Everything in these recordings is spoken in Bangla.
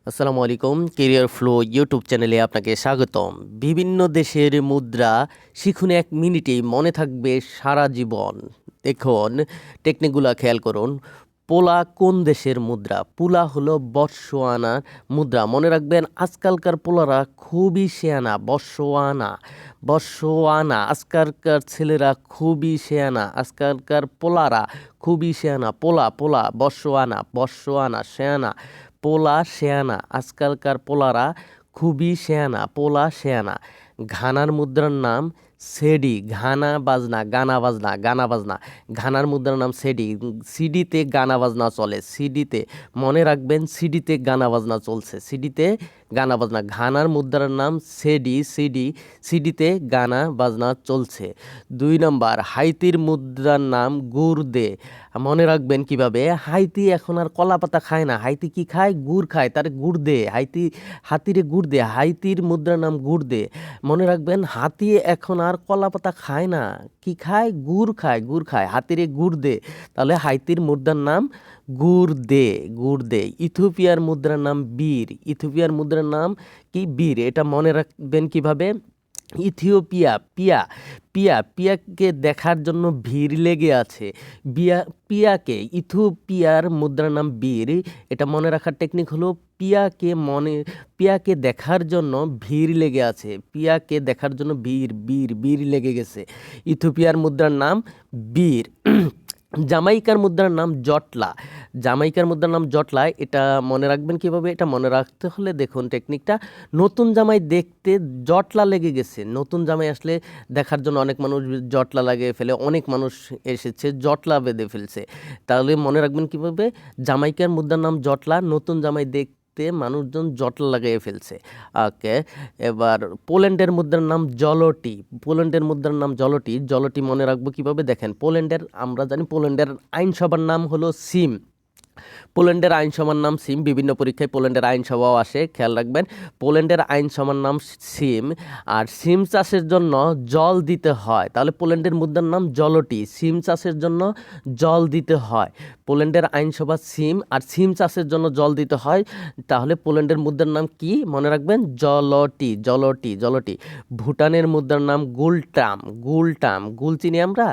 আসসালামু আলাইকুম। কেরিয়ার ফ্লো ইউটিউব চ্যানেলে আপনাকে স্বাগতম। বিভিন্ন দেশের মুদ্রা শিখুন ১ মিনিটেই মনে থাকবে সারা জীবন। দেখুন টেকনিকগুলা খেয়াল করুন। পোলা কোন দেশের মুদ্রা? পুলা হলো বতসোয়ানার মুদ্রা। মনে রাখবেন আজকালকার পোলারা খুবই শেয়ানা। বতসোয়ানা আজকালকার ছেলেরা খুবই শেয়ানা। আজকালকার পোলারা খুবই শেয়ানা। পোলা বতসোয়ানা শেয়ানা। পোলা শেয়ানা আজকালকার পোলারা খুবই শেয়ানা। পোলা শেয়ানা। ঘানার মুদ্রার নাম সেডি। গানা বাজনা। ঘানার মুদ্রার নাম সেডি। সিডিতে গানা বাজনা চলে। সিডিতে মনে রাখবেন, সিডিতে গানা বাজনা চলছে। সিডিতে গানা বাজনা। ঘানার মুদ্রার নাম সিডিতে গানা বাজনা চলছে। ২ নম্বর হাইতির মুদ্রার নাম গুরদে। মনে রাখবেন কিভাবে? হাইতি এখন আর কলা পাতা খায় না। হাইতি কি খায়? গুড় খায়। তার গুড় দে। হাতিরে গুড় দে। হাইতির মুদ্রার নাম গুড় দে। মনে রাখবেন হাতি এখন আর কলা পাতা খায় না। কি খায়? গুড় খায়। হাতিরে গুড় দে। তাহলে হাইতির মুদ্রার নাম গুড় দে। ইথিওপিয়ার মুদ্রার নাম ইথিওপিয়ার মুদ্রার নাম কি? এটা মনে রাখবেন কিভাবে? পিয়াকে দেখার জন্য ভিড় লেগে আছে। ইথিওপিয়ার মুদ্রার নাম এটা মনে রাখার টেকনিক হলো পিয়াকে দেখার জন্য ভিড় লেগে আছে। পিয়াকে দেখার জন্য ভিড় লেগে গেছে। ইথিওপিয়ার মুদ্রার নাম বীর। জামাইকার মুদ্রার নাম জটলা। এটা মনে রাখবেন কিভাবে? এটা মনে রাখতে হলে দেখুন টেকনিকটা। নতুন জামাই দেখতে জটলা লেগে গেছে। নতুন জামাই আসলে দেখার জন্য অনেক মানুষ জটলা লাগিয়ে ফেলে। অনেক মানুষ এসেছে, জটলা বেঁধে ফেলছে। তাহলে মনে রাখবেন কিভাবে? জামাইকার মুদ্রার নাম জটলা। নতুন জামাই দেখতে মানুষজন জটলা লাগিয়ে ফেলছে। ওকে, এবার পোল্যান্ডের মুদ্রার নাম জলটি মনে রাখবো কিভাবে? দেখেন, আমরা জানি পোল্যান্ডের আইনসভার নাম হলো সিম। পোল্যান্ডের আইনসভার নাম সিম। বিভিন্ন পরীক্ষায় পোল্যান্ডের আইনসভাও আসে, খেয়াল রাখবেন। পোল্যান্ডের আইনসভার নাম সিম। আর সিম চাষের জন্য জল দিতে হয়। তাহলে পোল্যান্ডের মুদ্রার নাম জলটি। সিম চাষের জন্য জল দিতে হয়। পোল্যান্ডের আইনসভা সিম, আর সিম চাষের জন্য জল দিতে হয়। তাহলে পোল্যান্ডের মুদ্রার নাম কি? মনে রাখবেন, জলটি। ভুটানের মুদ্রার নাম গুল চিনি আমরা,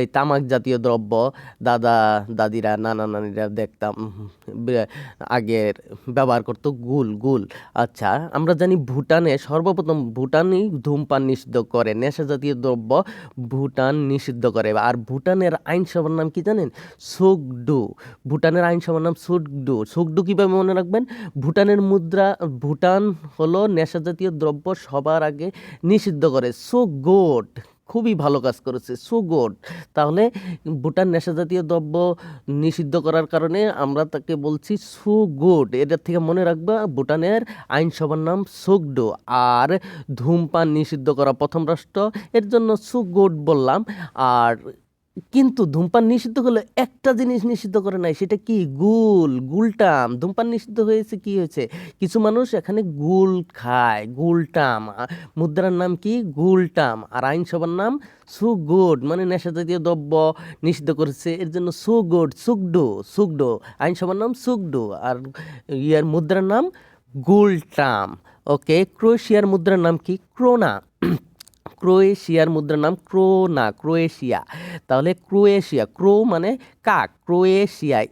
এই তামাক জাতীয় দ্রব্য। দাদিরা নানা নানিরা দেখতাম আগের ব্যবহার করতো গুল। আচ্ছা, আমরা জানি সর্বপ্রথম ভুটানই ধূমপান নিষিদ্ধ করে। নেশা জাতীয় দ্রব্য ভুটান নিষিদ্ধ করে। আর ভুটানের আইনসভার নাম কি জানেন? ভুটানের আইনসভার নাম সুকডু কিভাবে মনে রাখবেন? ভুটান হলো নেশা জাতীয় দ্রব্য সবার আগে নিষিদ্ধ করে। সো গুড, খুবই ভালো কাজ করেছে। So good. তাহলে ভুটান নেশাজাতীয় দ্রব্য নিষিদ্ধ করার কারণে আমরা তাকে বলছি সো গুড। এটার থেকে মনে রাখবা, ভুটানের আইনসভার নাম সুকডো। আর ধূমপান নিষিদ্ধ করা প্রথম রাষ্ট্র, এর জন্য সো গুড বললাম। আর কিন্তু ধূমপান নিষিদ্ধ করলে একটা জিনিস নিষিদ্ধ করে নাই, সেটা কি? গুলটাম। ধূমপান নিষিদ্ধ হয়েছে, কি হয়েছে? কিছু মানুষ এখানে গুল খায়। গুলটাম। মুদ্রার নাম কি? গুলটাম। আর আইনসভার নাম সো গুড, মানে নেশাজাতীয় দ্রব্য নিষিদ্ধ করেছে, এর জন্য সো গুড। সুকডো। আইনসভার নাম সুকডো। আর মুদ্রার নাম গুলটাম। ওকে, ক্রোয়েশিয়ার মুদ্রার নাম কি? ক্রোয়েশিয়ার মুদ্রার নাম ক্রোয়েশিয়া। তাহলে ক্রো মানে কাক।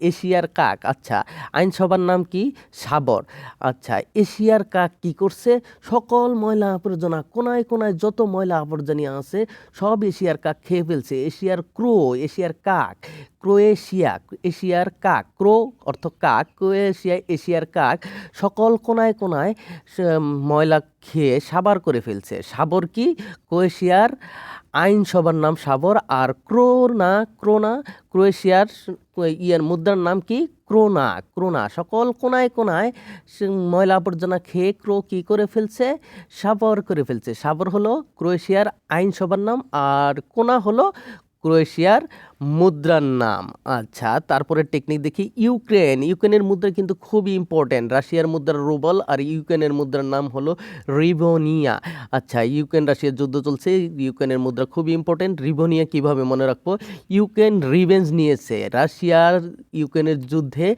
এশিয়ার কাক। আচ্ছা, আইনসভার নাম কি? সাবর। আচ্ছা, এশিয়ার কাক কি করছে? সকল ময়লা আবর্জনা, কোনায় যত ময়লা আবর্জনা আছে সব এশিয়ার কাক খেয়ে ফেলছে। এশিয়ার কাক। এশিয়ার কাক। অর্থ কাক। এশিয়ার কাক সকল কোনায় ময়লা খেয়ে সাবার করে ফেলছে। সাবর কি? ক্রোয়েশিয়ার আইনসভার নাম সাবর। আর ক্রোয়েশিয়ার মুদ্রার নাম কি? ক্রোনা। সকল কোনায় ময়লা আবর্জনা খেয়ে কি করে ফেলছে? সাবর করে ফেলছে। সাবর হলো ক্রোয়েশিয়ার আইনসভার নাম, আর কোনা হলো ক্রোয়েশিয়ার মুদ্রার নাম। আচ্ছা, তারপরে টেকনিক দেখি। ইউক্রেনের মুদ্রা কিন্তু খুবই ইম্পর্টেন্ট। রাশিয়ার মুদ্রা রুবল আর ইউক্রেনের মুদ্রার নাম হলো রিভোনিয়া। আচ্ছা, ইউক্রেন রাশিয়ার যুদ্ধ চলছে, ইউক্রেনের মুদ্রা খুবই ইম্পর্টেন্ট। রিভোনিয়া কিভাবে মনে রাখবো? ইউক্রেন রিভেঞ্জ নিয়েছে রাশিয়ার ইউক্রেনের যুদ্ধে,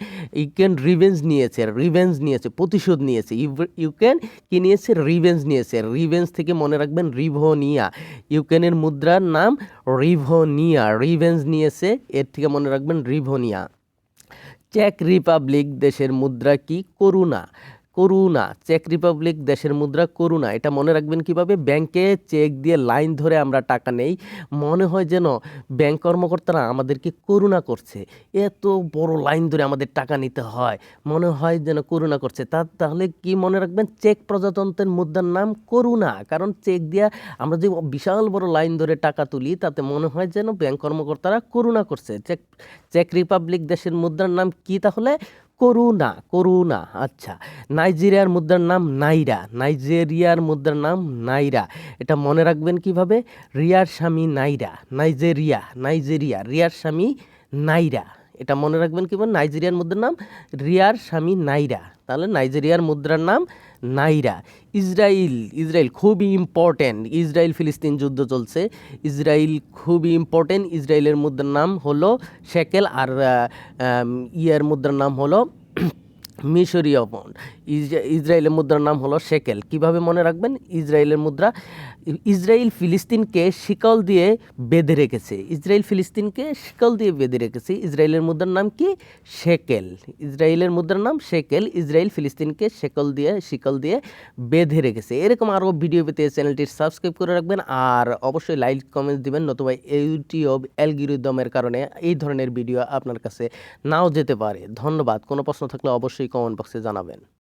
ইউক্রেন রিভেঞ্জ নিয়েছে, প্রতিশোধ নিয়েছে। ইউক্রেন কি নিয়েছে? রিভেঞ্জ নিয়েছে। রিভেঞ্জ থেকে মনে রাখবেন রিভোনিয়া। ইউক্রেনের মুদ্রার নাম রিভোনিয়া, রিভেঞ্জ নিয়েছে, এর থেকে মনে রাখবেন রিভোনিয়া। চেক রিপাবলিক দেশের মুদ্রা কি? করুণা। চেক রিপাবলিক দেশের মুদ্রা করুণা। এটা মনে রাখবেন কিভাবে? ব্যাংকে চেক দিয়ে লাইন ধরে আমরা টাকা নেই, মনে হয় যেন ব্যাংক কর্মকর্তারা আমাদেরকে করুণা করছে, এত বড় লাইন ধরে আমাদের টাকা নিতে হয়, মনে হয় যেন করুণা করছে। তাহলে কি মনে রাখবেন? চেক প্রজাতন্ত্রের মুদ্রার নাম করুণা, কারণ চেক দিয়া আমরা যে বিশাল বড় লাইন ধরে টাকা তুলি, তাতে মনে হয় যেন ব্যাংক কর্মকর্তারা করুণা করছে। চেক রিপাবলিক দেশের মুদ্রার নাম কি তাহলে? করুণা। আচ্ছা, নাইজেরিয়ার মুদ্রার নাম নাইরা। এটা মনে রাখবেন কিভাবে? রিয়ার স্বামী নাইরা। নাইজেরিয়া রিয়ার স্বামী নাইরা। এটা মনে রাখবেন কিভাবে? নাইজেরিয়ার মুদ্রার নাম রিয়ার স্বামী নাইরা। তাহলে নাইজেরিয়ার মুদ্রার নাম নাইরা। ইসরায়েল খুবই ইম্পর্টেন্ট। ইসরায়েল ফিলিস্তিন যুদ্ধ চলছে, ইসরায়েল খুবই ইম্পর্টেন্ট। ইসরায়েলের মুদ্রার নাম হলো শেকেল, আর ইয়ার মুদ্রার নাম হলো মিশরীয় পণ্ড। ইসরায়েলের মুদ্রার নাম হলো শেকেল। কিভাবে মনে রাখবেন? ইসরায়েল ফিলিস্তিনকে শিকল দিয়ে বেঁধে রেখেছে। ইসরায়েলের মুদ্রার নাম কি? শেকেল। ইসরায়েল ফিলিস্তিনকে শিকল দিয়ে বেঁধে রেখেছে। এরকম আরও ভিডিও পেতে চ্যানেলটি সাবস্ক্রাইব করে রাখবেন, আর অবশ্যই লাইক কমেন্ট দিবেন, নতুবা ইউটিউব অ্যালগরিদমের কারণে এই ধরনের ভিডিও আপনার কাছে নাও যেতে পারে। ধন্যবাদ। কোনো প্রশ্ন থাকলে অবশ্যই কমেন্ট বক্সে জানাবেন।